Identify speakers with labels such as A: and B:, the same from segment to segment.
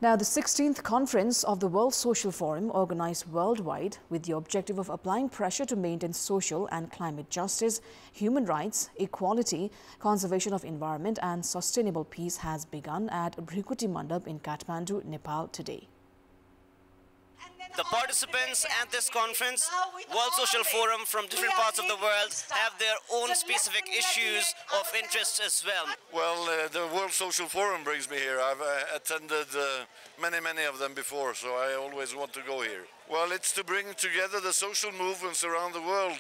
A: Now, the 16th conference of the World Social Forum, organized worldwide with the objective of applying pressure to maintain social and climate justice, human rights, equality, conservation of environment and sustainable peace, has begun at Bhrikuti Mandap in Kathmandu, Nepal today.
B: The participants at this conference, World Social Forum from different parts of the world, have their own specific issues of interest as well.
C: Well, the World Social Forum brings me here. I've attended many of them before, so I always want to go here. Well, it's to bring together the social movements around the world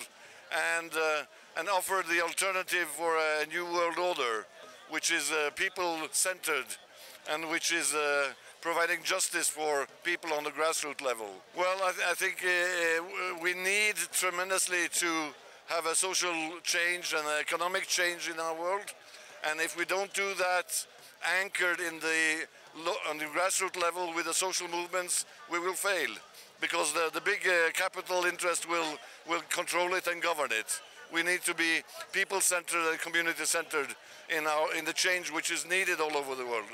C: and offer the alternative for a new world order, which is people-centered and which is providing justice for people on the grassroots level. Well, I think we need tremendously to have a social change and economic change in our world. And if we don't do that anchored on the grassroots level with the social movements, we will fail. Because the big capital interest will control it and govern it. We need to be people-centered and community-centered in the change which is needed all over the world.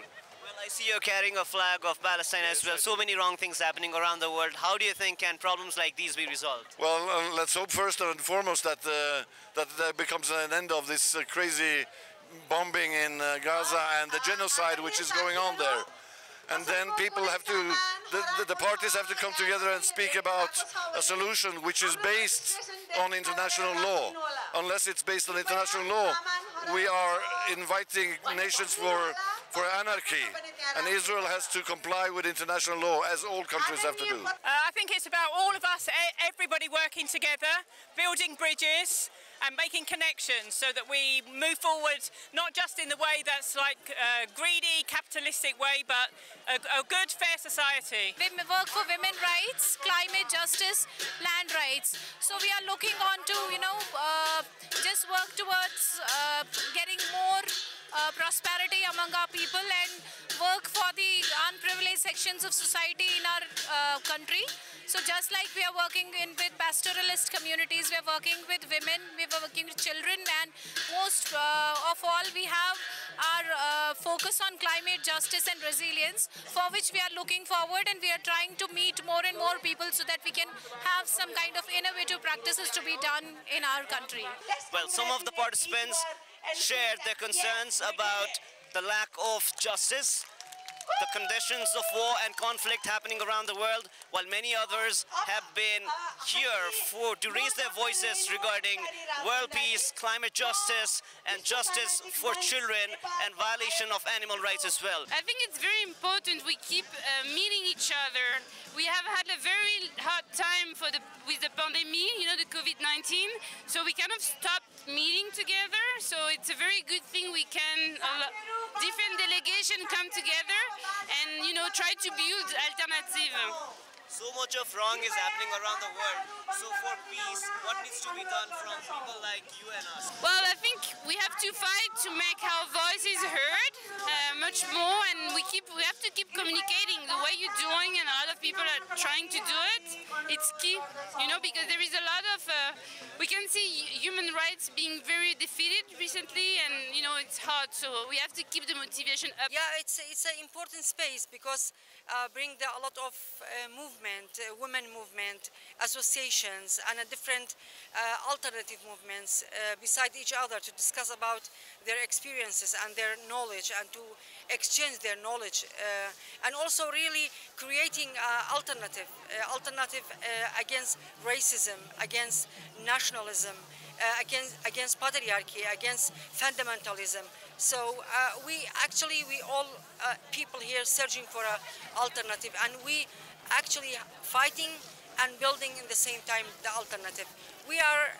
B: I see you're carrying a flag of Palestine as well. So many wrong things happening around the world. How do you think can problems like these be resolved?
C: Well, let's hope first and foremost that there becomes an end of this crazy bombing in Gaza and the genocide which is going on there. And then people have to, the parties have to come together and speak about a solution which is based on international law. Unless it's based on international law, we are inviting nations for anarchy, and Israel has to comply with international law, as all countries have to do.
D: I think it's about all of us, everybody working together, building bridges and making connections so that we move forward, not just in the way that's like greedy, capitalistic way, but a good, fair society.
E: We work for women's rights, climate justice, land rights. So we are looking on to, just work towards getting more prosperity among our people and work for the unprivileged sections of society in our country. So just like we are working with pastoralist communities, we are working with women, we are working with children, and most of all we have our focus on climate justice and resilience, for which we are looking forward, and we are trying to meet more and more people so that we can have some kind of innovative practices to be done in our country.
B: Well, some of the participants shared their concerns about the lack of justice, the conditions of war and conflict happening around the world, while many others have been here to raise their voices regarding world peace, climate justice and justice for children and violation of animal rights as well.
F: I think it's very important we keep meeting each other. We have had a very hard time with the pandemic, the COVID-19, so we kind of stopped meeting together. So it's a very good thing we can, different delegations come together and try to build alternative.
B: So much of wrong is happening around the world. So for peace, what needs to be done from people like you and us?
F: Well, I think we have to fight to make our voices heard much more, and we have to keep communicating the way you're doing, and a lot of people are trying to do it. It's key, because there is a lot of, we can see human rights being very defeated recently, and it's hard, so we have to keep the motivation up.
G: Yeah, it's an important space because bring a lot of movement, women movement, associations, and different alternative movements beside each other to discuss about their experiences and their knowledge, and to exchange their knowledge, and also really creating alternative against racism, against nationalism, against patriarchy, against fundamentalism. So we all people here searching for an alternative, and we actually fighting and building in the same time the alternative. We are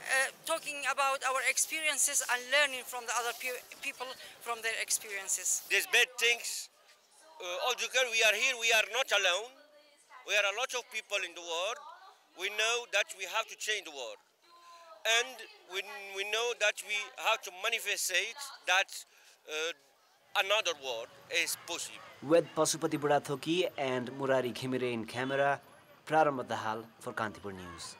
G: talking about our experiences and learning from the other people from their experiences.
H: These bad things, altogether we are here, we are not alone. We are a lot of people in the world. We know that we have to change the world. And we know that we have to manifest that another world is possible.
I: With Pasupati Budathoki and Murari Khimire in camera, Prarambha Dahal for Kantipur News.